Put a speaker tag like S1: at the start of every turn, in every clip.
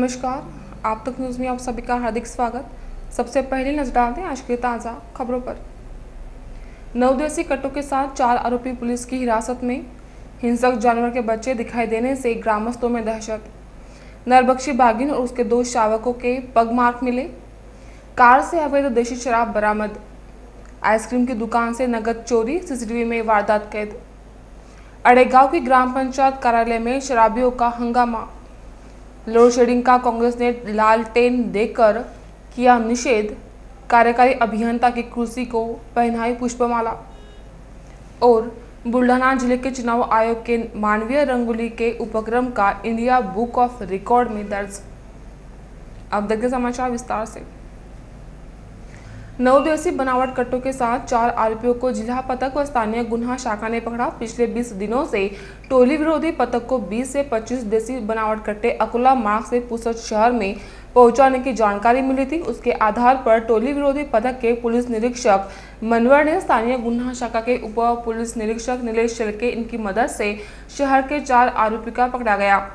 S1: नमस्कार, आप तक न्यूज़ में आप सभी का हार्दिक स्वागत। सबसे पहले नजर डालते हैं आज की ताज़ा खबरों पर। 9 देसी कट्टों के साथ 4 आरोपी पुलिस की हिरासत में। हिंसक जानवर के बच्चे दिखाई देने से ग्रामस्थों में दहशत। नरबख्शी बागिन और उसके 2 शावकों के पगमार्क मिले। कार से अवैध देशी शराब बरामद। आइसक्रीम की दुकान से नकद चोरी, सीसीटीवी में वारदात कैद। अड़ेगांव की ग्राम पंचायत कार्यालय में शराबियों का हंगामा। लोड शेडिंग का कांग्रेस ने लालटेन देकर किया निषेध। कार्यकारी अभियंता की कुर्सी को पहनाई पुष्पमाला। और बुल्ढाना जिले के चुनाव आयोग के मानवीय रंगोली के उपक्रम का इंडिया बुक ऑफ रिकॉर्ड में दर्ज। अब देखते समाचार विस्तार से। 9 देसी बनावट कट्टों के साथ 4 आरोपियों को जिला पतक व स्थानीय गुन्हा शाखा ने पकड़ा। पिछले 20 दिनों से टोली विरोधी पतक को 20 से 25 देसी बनावट कट्टे अकोला मार्ग से पुसद शहर में पहुंचाने की जानकारी मिली थी। उसके आधार पर टोली विरोधी पतक के पुलिस निरीक्षक मनवर ने स्थानीय गुन्हा शाखा के उप पुलिस निरीक्षक नीलेश चलके इनकी मदद से शहर के 4 आरोपी का पकड़ा गया।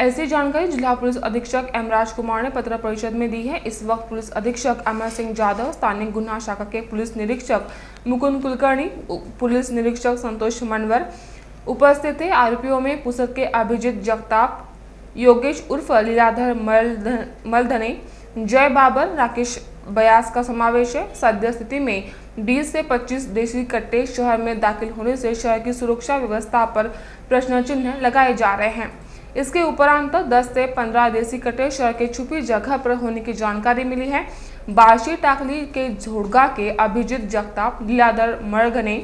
S1: ऐसी जानकारी जिला पुलिस अधीक्षक एम राजकुमार ने पत्र परिषद में दी है। इस वक्त पुलिस अधीक्षक अमर सिंह जाधव, स्थानीय गुन्हा शाखा के पुलिस निरीक्षक मुकुंद कुलकर्णी, पुलिस निरीक्षक संतोष मनवर उपस्थित थे। आरोपियों में पुसद के अभिजीत जगताप, योगेश उर्फ लीलाधर मलधने, जय बाबर, राकेश बयास का समावेश है। सद्य स्थिति में 20 से 25 देसी कट्टे शहर में दाखिल होने से शहर की सुरक्षा व्यवस्था पर प्रश्न चिन्ह लगाए जा रहे हैं। इसके उपरांत 10 से 15 देसी कट्टे शहर के छुपी जगह पर होने की जानकारी मिली है। बाशी टाकली के झोड़गा के अभिजीत जगताप, लीलाधर मरघने,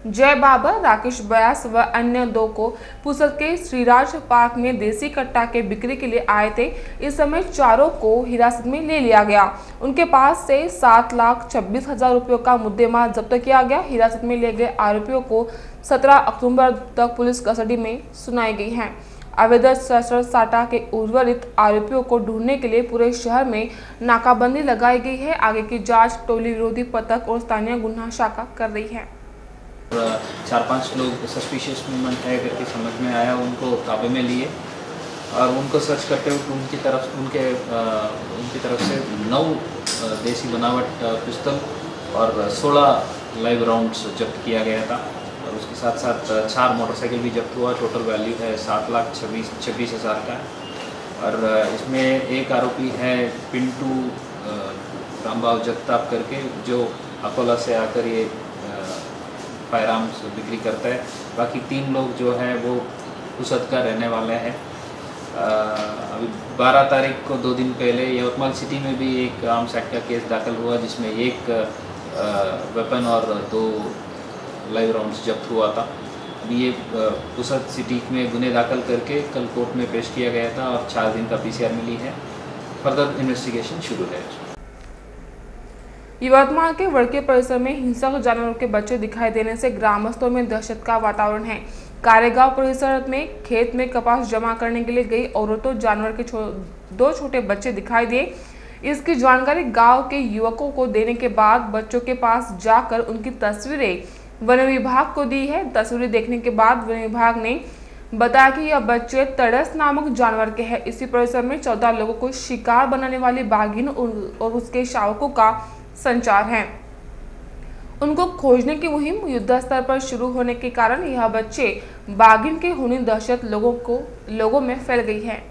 S1: जय बाबर, राकेश बयास व अन्य 2 को पुसद के श्रीराज पार्क में देसी कट्टा के बिक्री के लिए आए थे। इस समय चारों को हिरासत में ले लिया गया। उनके पास से 7,26,000 रुपयों का मुद्देमाल जब्त किया गया। हिरासत में लिए गए आरोपियों को 17 अक्टूबर तक पुलिस कस्टडी में सुनाई गई है। अवैध शस्त्र साटा के उर्वरित आरोपियों को ढूंढने के लिए पूरे शहर में नाकाबंदी लगाई गई है। आगे की जांच टोली विरोधी पतक और स्थानीय गुन्हा शाखा कर रही है।
S2: 4-5 लोग सस्पिशियस मूवमेंट है करके समझ में आया, उनको काबू में लिए और उनको सर्च करते हुए उनकी तरफ से 9 देसी बनावट पिस्तौल और 16 लाइव राउंड्स जब्त किया गया था। और उसके साथ साथ 4 मोटरसाइकिल भी जब्त हुआ। टोटल वैल्यू है 7,26,000 का। और इसमें एक आरोपी है पिंटू रामबाव जगताप करके, जो अकोला से आकर ये फायर आर्म्स बिक्री करता है। बाकी 3 लोग जो है वो पुसद का रहने वाले हैं। अभी 12 तारीख को 2 दिन पहले यवतमाल सिटी में भी एक आर्म्स एक्ट का केस दाखिल हुआ, जिसमें 1 वेपन और 2 लाइव राउंड्स जब्त हुआ था। अभी ये पुसद सिटी में गुने दाखिल करके कल कोर्ट में पेश किया गया था और 4 दिन का PCR मिली है। फर्दर इन्वेस्टिगेशन शुरू है।
S1: यवतमाल के वड़के परिसर में हिंसक जानवरों के बच्चे दिखाई देने से ग्रामस्थों में दहशत का वातावरण है। कारेगांव परिसर में खेत में कपास जमा करने के लिए गई औरतों जानवर के 2 छोटे बच्चे दिखाई दिए। इसकी जानकारी गांव के युवकों को देने के बाद बच्चों के पास जाकर उनकी तस्वीरें वन विभाग को दी है। तस्वीरें देखने के बाद वन विभाग ने बताया कि यह बच्चे तड़स नामक जानवर के हैं। इसी परिसर में 14 लोगों को शिकार बनाने वाली बाघिन और उसके शावकों का संचार है। उनको खोजने की मुहिम युद्ध स्तर पर शुरू होने के कारण यह बच्चे बाघिन के होने दहशत लोगों में फैल गई है।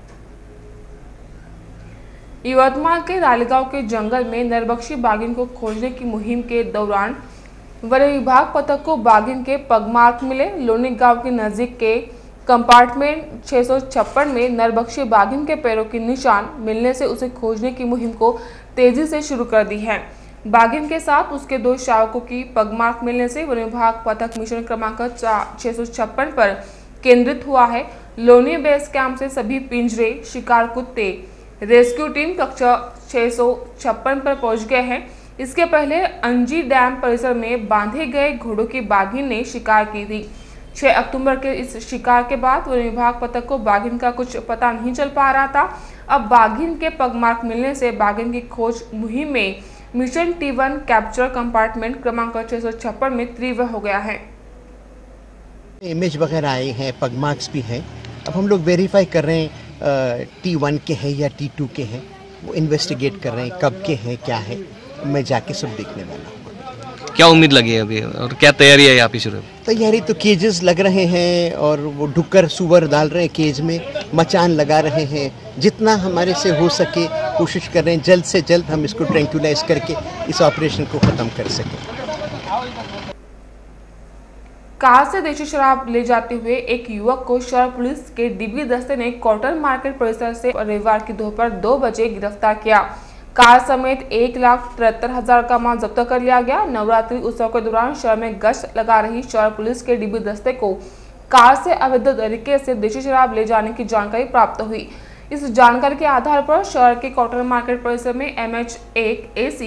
S1: यवतमाल के रालेगांव के जंगल में नरबख्शी बाघिन को खोजने की मुहिम के दौरान वन विभाग पतक को बाघिन के पगमार्क मिले। लोनी गांव के नजदीक के कंपार्टमेंट 656 में नरबख्शी बाघिन के पैरों के निशान मिलने से उसे खोजने की मुहिम को तेजी से शुरू कर दी है। बाघिन के साथ उसके 2 शावकों की पगमार्क मिलने से वन विभाग पतक मिशन क्रमांक 656 पर केंद्रित हुआ है। लोनी बेस कैंप से सभी पिंजरे, शिकार कुत्ते, रेस्क्यू टीम कक्षा 656 पर पहुंच गए हैं। इसके पहले अंजी डैम परिसर में बांधे गए घोड़ों की बाघिन ने शिकार की थी। 6 अक्टूबर के इस शिकार के बाद वन विभाग पतक को बाघिन का कुछ पता नहीं चल पा रहा था। अब बाघिन के पगमार्क मिलने से बाघिन की खोज मुहिम में मिशन T1 कैप्चर कंपार्टमेंट क्रमांक 656 में तीव्र हो गया है।
S3: इमेज वगैरह आए हैं, पगमार्क्स भी हैं। अब हम लोग वेरीफाई कर रहे हैं T1 के हैं या T2 के हैं, वो इन्वेस्टिगेट कर रहे हैं कब के हैं क्या है, मैं जाके सब देखने वाला हूँ।
S4: क्या उम्मीद लगी है अभी और क्या तैयारी है यहाँ पे शुरू?
S3: तैयारी तो केजेस लग रहे हैं और वो ढुक्कर सुअर डाल रहे हैं केज में, मचान लगा रहे हैं, जितना हमारे से हो सके कोशिश कर रहे हैं जल्द से जल्द हम इसको ट्रैंक्विलाइज करके इस ऑपरेशन को ख़त्म कर सकें।
S1: कार से देशी शराब ले जाते हुए एक युवक को शहर पुलिस के डीबी दस्ते ने कॉटन मार्केट परिसर से रविवार की दोपहर 2 बजे गिरफ्तार किया। कार समेत 1,73,000 का माल जब्त कर लिया गया। नवरात्रि उत्सव के दौरान शहर में गश्त लगा रही शहर पुलिस के डीबी दस्ते को कार से अवैध तरीके से देशी शराब ले जाने की जानकारी प्राप्त हुई। इस जानकारी के आधार पर शहर के कॉटन मार्केट परिसर में MH1 AC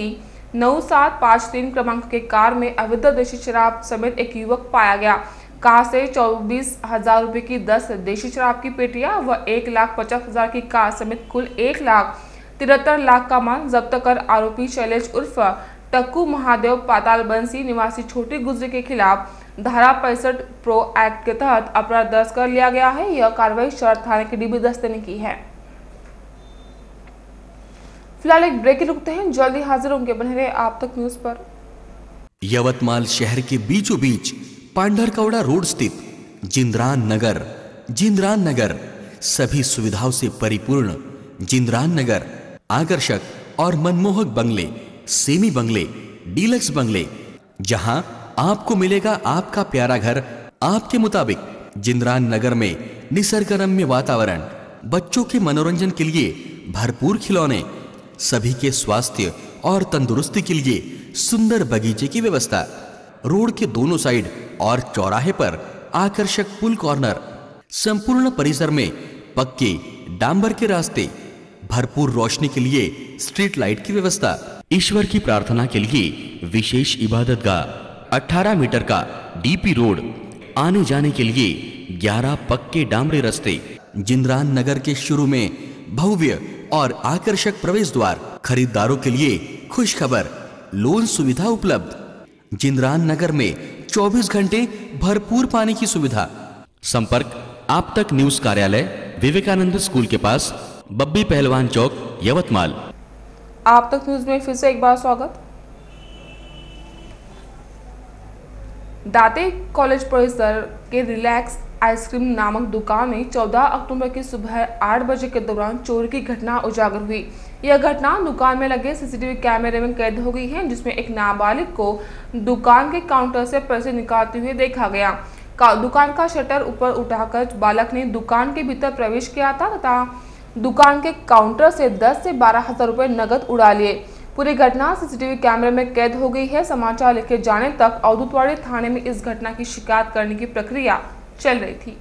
S1: 9753 क्रमांक के कार में अवैध देशी शराब समेत एक युवक पाया गया। कार से 24,000 रुपए की 10 देशी शराब की पेटियां व 1,50,000 की कार समेत कुल 1,73,00,000 का माल जब्त कर आरोपी शैलेश उर्फ टक्कू महादेव पाताल बंसी निवासी छोटी गुजरी के खिलाफ धारा 65 प्रो एक्ट के तहत अपराध दर्ज कर लिया गया है। यह कार्रवाई शहर थाने के डीबी दस्ते ने की है। फिलहाल एक ब्रेक रुकते हैं, जल्दी हाजिर होंगे, बने रहे आप तक न्यूज पर।
S5: यवतमाल शहर के बीचों बीच पांढरकौड़ा रोड स्थित जिंद्रान नगर सभी सुविधाओं से परिपूर्ण जिंद्रान नगर आकर्षक और मनमोहक बंगले, सेमी बंगले, डीलक्स बंगले, जहां आपको मिलेगा आपका प्यारा घर आपके मुताबिक। जिंद्रान नगर में निसर्गरम्य वातावरण, बच्चों के मनोरंजन के लिए भरपूर खिलौने, सभी के स्वास्थ्य और तंदुरुस्ती के लिए सुंदर बगीचे की व्यवस्था, रोड के दोनों साइड और चौराहे पर आकर्षक पुल कॉर्नर, संपूर्ण परिसर में पक्के डांबर के रास्ते, भरपूर रोशनी के लिए स्ट्रीट लाइट की व्यवस्था, ईश्वर की प्रार्थना के लिए विशेष इबादतगाह, 18 मीटर का DP रोड, आने जाने के लिए 11 पक्के डामरे रास्ते, जिंद्रान नगर के शुरू में भव्य और आकर्षक प्रवेश द्वार, खरीदारों के लिए खुशखबर, लोन सुविधा उपलब्ध। जिंद्रान नगर में 24 घंटे भरपूर पानी की सुविधा। संपर्क आप तक न्यूज कार्यालय, विवेकानंद स्कूल के पास, बब्बी पहलवान चौक, यवतमाल।
S1: आप तक न्यूज में फिर से एक बार स्वागत। दाते कॉलेज परिसर के रिलैक्स आइसक्रीम नामक दुकान में 14 अक्टूबर की सुबह 8 बजे के दौरान चोरी की घटना उजागर हुई। यह घटना दुकान में लगे CCTV कैमरे में कैद हो गई है, जिसमें एक नाबालिग को दुकान के काउंटर से पैसे निकालते हुए देखा गया। दुकान का शटर ऊपर उठाकर बालक ने दुकान के भीतर प्रवेश किया था तथा दुकान के काउंटर से 10 से 12,000 रुपए नकद उड़ा लिए। पूरी घटना CCTV कैमरे में कैद हो गई है। समाचार लिखे जाने तक अवधूतवाड़ी थाने में इस घटना की शिकायत करने की प्रक्रिया चल रही थी।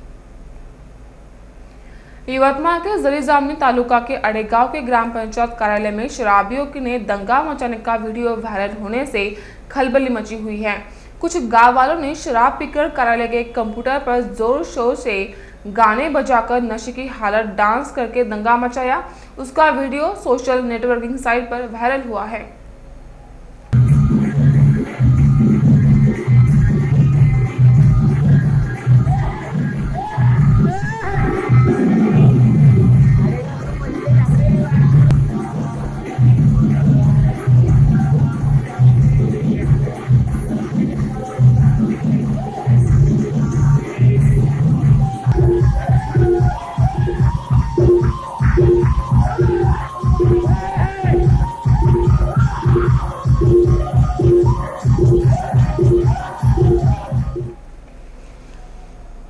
S1: यवतमाल के जरीजामनी तालुका के अड़ेगांव के ग्राम पंचायत कार्यालय में शराबियों ने दंगा मचाने का वीडियो वायरल होने से खलबली मची हुई है। कुछ गांव वालों ने शराब पीकर कार्यालय के कंप्यूटर पर जोर शोर से गाने बजाकर नशे की हालत डांस करके दंगा मचाया। उसका वीडियो सोशल नेटवर्किंग साइट पर वायरल हुआ है।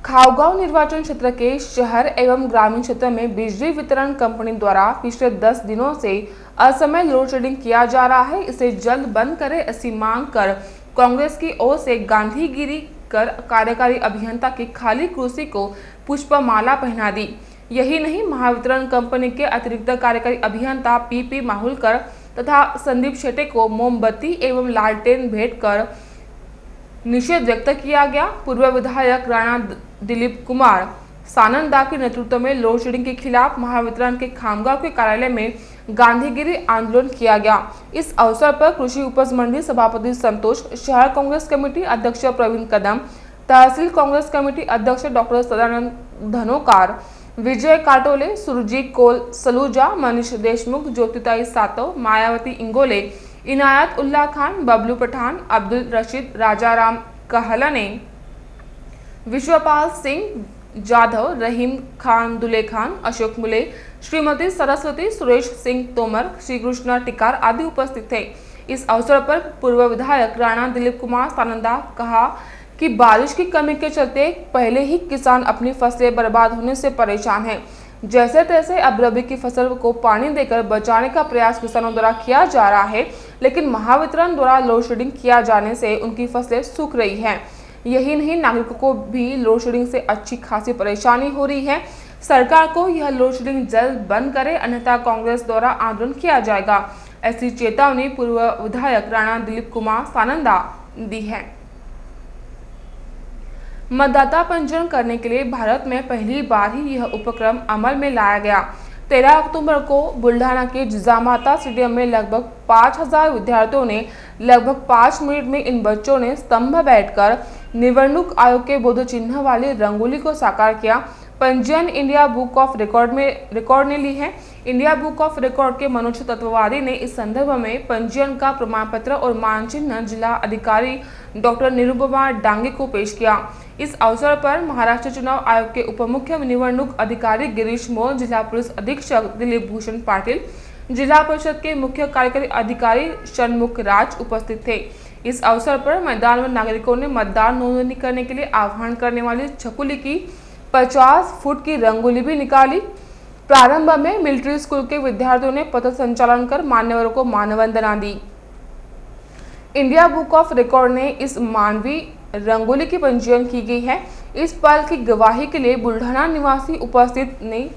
S1: खावगांव निर्वाचन क्षेत्र के शहर एवं ग्रामीण क्षेत्र में बिजली वितरण कंपनी द्वारा पिछले 10 दिनों से असमय लोड शेडिंग किया जा रहा है। इसे जल्द बंद करे ऐसी मांग कर कांग्रेस की ओर से गांधीगिरी कर कार्यकारी अभियंता की खाली कुर्सी को पुष्पमाला पहना दी। यही नहीं, महावितरण कंपनी के अतिरिक्त कार्यकारी अभियंता PP माहुलकर तथा संदीप शेट्टे को मोमबत्ती एवं लालटेन भेंट कर निषेध व्यक्त किया गया। पूर्व विधायक राणा दिलीप कुमार सानंदा के नेतृत्व में लोड शेडिंग के खिलाफ महावितरण के खामगांव के कार्यालय में गांधीगिरी आंदोलन किया गया। इस अवसर पर कृषि उपज मंडी सभापति संतोष, शहर कांग्रेस कमेटी अध्यक्ष प्रवीण कदम, तहसील कांग्रेस कमेटी अध्यक्ष डॉक्टर सदानंद धनोकार, विजय काटोले, सुरजीत कौल सलूजा, मनीष देशमुख, ज्योतिताई सातव, मायावती इंगोले, इनायत उल्ला खान, बबलू पठान, अब्दुल रशीद, राजाराम कहला ने, विश्वपाल सिंह जाधव, रहीम खान, दुले खान, अशोक मुले, श्रीमती सरस्वती, सुरेश सिंह तोमर, श्री कृष्णा टिकार आदि उपस्थित थे। इस अवसर पर पूर्व विधायक राणा दिलीप कुमार सानंदा कहा कि बारिश की कमी के चलते पहले ही किसान अपनी फसलें बर्बाद होने से परेशान हैं। जैसे तैसे अब रबी की फसल को पानी देकर बचाने का प्रयास किसानों द्वारा किया जा रहा है, लेकिन महावितरण द्वारा लोड शेडिंग किया जाने से उनकी फसलें सूख रही हैं। यही नहीं, नागरिकों को भी लोड शेडिंग से अच्छी खासी परेशानी हो रही है। सरकार को यह लोड शेडिंग जल्द बंद करे, अन्यथा कांग्रेस द्वारा आंदोलन किया जाएगा। ऐसी चेतावनी पूर्व विधायक राणा दिलीप कुमार सानंदा दी है। मतदाता पंजीयन करने के लिए भारत में पहली बार ही यह उपक्रम अमल में लाया गया। 13 अक्टूबर को बुल्ढाना के जिजामाता स्टेडियम में लगभग 5000 विद्यार्थियों ने लगभग 5 मिनट में इन बच्चों ने स्तंभ बैठकर निवडणूक आयोग के बोध चिन्ह वाली रंगोली को साकार किया। पंजीयन इंडिया बुक ऑफ रिकॉर्ड ने ली है। इंडिया बुक ऑफ रिकॉर्ड के मनोज तत्ववादी ने इस संदर्भ में पंजीयन का प्रमाण पत्र और मानचिन्ह जिला अधिकारी डॉक्टर निरुपमा डांगे को पेश किया। इस अवसर पर महाराष्ट्र चुनाव आयोग के उप मुख्य निवडणूक अधिकारी गिरीश मोर, जिला पुलिस अधीक्षक दिलीप भूषण पाटिल, जिला परिषद के मुख्य कार्यकारी अधिकारी षणमुख राज उपस्थित थे। इस अवसर पर मैदान में नागरिकों ने मतदान नोंदणी करने के लिए आह्वान करने वाली छकुली की 50 फुट की रंगोली भी निकाली। प्रारंभ में मिलिट्री स्कूल के विद्यार्थियों ने पथ संचालन कर मान्यवरों को मानवंदना दी। इंडिया बुक ऑफ रिकॉर्ड ने इस मानवीय रंगोली की पंजीयन की गई है। इस पल की गवाही के लिए बुल्ढाना निवासी उपस्थित ने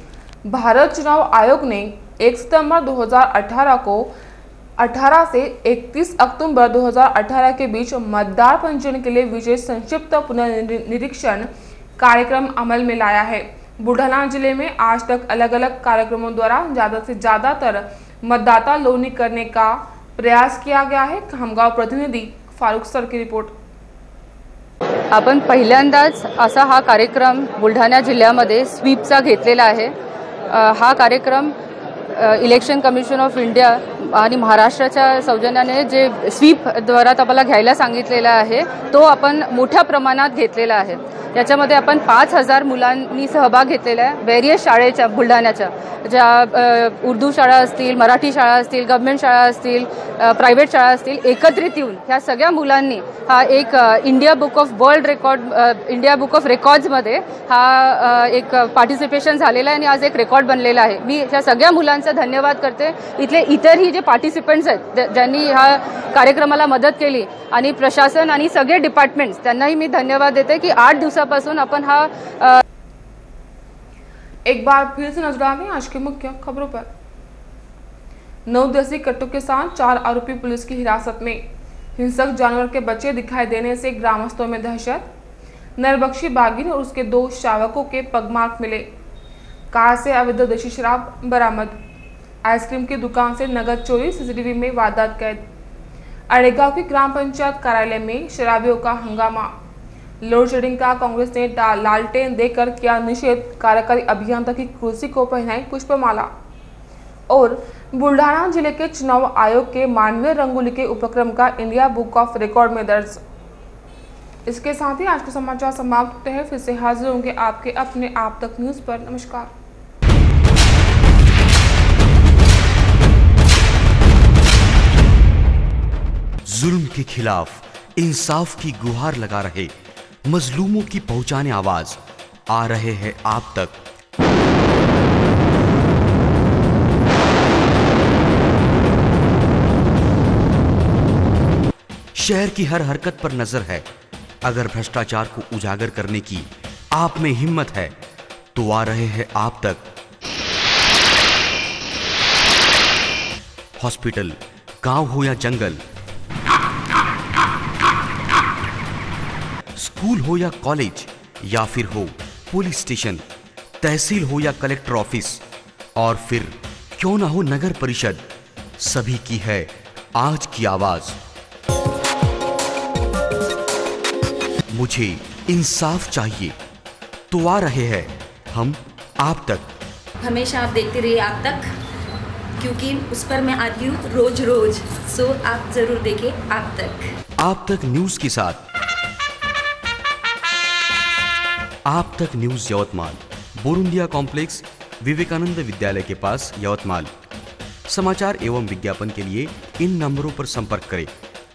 S1: भारत चुनाव आयोग ने 1 सितंबर 2018 को 18 से 31 अक्टूबर 2018 के बीच मतदार पंजीयन के लिए विशेष संक्षिप्त पुनर्निरीक्षण कार्यक्रम अमल में लाया है। बुल्ढाना जिले में आज तक अलग अलग कार्यक्रमों द्वारा ज़्यादा से ज़्यादातर मतदाता नोंदणी करने का प्रयास किया गया है। खामगाव प्रतिनिधी फारुख सर की रिपोर्ट।
S6: आपण पहिल्यांदाच असा हा कार्यक्रम बुलढाणा जिल्ह्यामध्ये स्वीपचा घेतलेला आहे। हा कार्यक्रम इलेक्शन कमिशन ऑफ इंडिया आणि महाराष्ट्राच्या सौजन्याने जे स्वीप द्वारा आम्हाला घ्यायला सांगितलेला आहे तो आपण मोठ्या प्रमाणात घेतलेला आहे। याच्यामध्ये आपण 5000 मुलांनी सहभाग घेतलेला आहे। वेरियस शाळेच्या बुलढाण्याच्या ज्या उर्दू शाळा असतील, मराठी शाळा असतील, गव्हर्नमेंट शाळा असतील, प्रायव्हेट शाळा असतील, एकत्रित येऊन ह्या सगळ्या मुलांनी हा एक इंडिया बुक ऑफ रेकॉर्ड्समध्ये हा एक पार्टिसिपेशन झालेला आहे आणि आज एक रेकॉर्ड बनलेला आहे। मी ह्या सगळ्या मुलांचा धन्यवाद करते। इथले इतरही जे पार्टिसिपंट्स आहेत ज्यांनी हा कार्यक्रमाला मदत केली आणि प्रशासन आणि सगळे डिपार्टमेंट्स त्यांनाही मी धन्यवाद देते की 8 दिवसापासून आपण हा
S1: एक बार फिर से नजर डालें आज की मुख्य खबरों पर। 9 देसी कट्टों के साथ 4 आरोपी पुलिस की हिरासत में। हिंसक जानवर के बच्चे दिखाई देने से ग्रामस्थों में दहशत। नरबख्शी बागिन और उसके 2 शावकों के पगमार्क मिले। कार से अवैध देशी शराब बरामद। आइसक्रीम की दुकान से नगद चोरी, सीसीटीवी में वारदात कैद। अड़ेगांव की ग्राम पंचायत कार्यालय में शराबियों का हंगामा। लोड शेडिंग का कांग्रेस ने लालटेन देकर किया निषेध। कार्यकारी अभियंता की कुर्सी को पहनाई पुष्पमाला। और बुल्ढाना जिले के चुनाव आयोग के मानवीय रंगोली के उपक्रम का इंडिया बुक ऑफ रिकॉर्ड में दर्ज। इसके साथ ही आज के समाचार समाप्त होते हैं। फिर से हाजिर होंगे आपके अपने आप तक न्यूज पर। नमस्कार।
S5: जुल्म के खिलाफ इंसाफ की गुहार लगा रहे मजलूमों की पहुंचाने आवाज आ रहे हैं आप तक। शहर की हर हरकत पर नजर है। अगर भ्रष्टाचार को उजागर करने की आप में हिम्मत है तो आ रहे हैं आप तक। हॉस्पिटल, गांव हो या जंगल, स्कूल हो या कॉलेज, या फिर हो पुलिस स्टेशन, तहसील हो या कलेक्टर ऑफिस, और फिर क्यों ना हो नगर परिषद, सभी की है आज की आवाज। मुझे इंसाफ चाहिए तो आ रहे हैं हम आप तक।
S7: हमेशा आप देखते रहिए आप तक, क्योंकि उस पर मैं आती हूँ रोज रोज। सो आप जरूर देखें आप तक।
S5: आप तक न्यूज के साथ आप तक न्यूज यवतमाल, बोरुंडिया कॉम्प्लेक्स, विवेकानंद विद्यालय के पास, यवतमाल। समाचार एवं विज्ञापन के लिए इन नंबरों पर संपर्क करें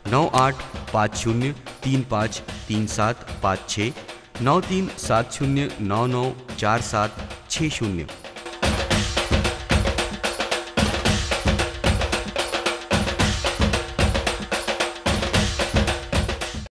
S5: 9850353756, 9370994760।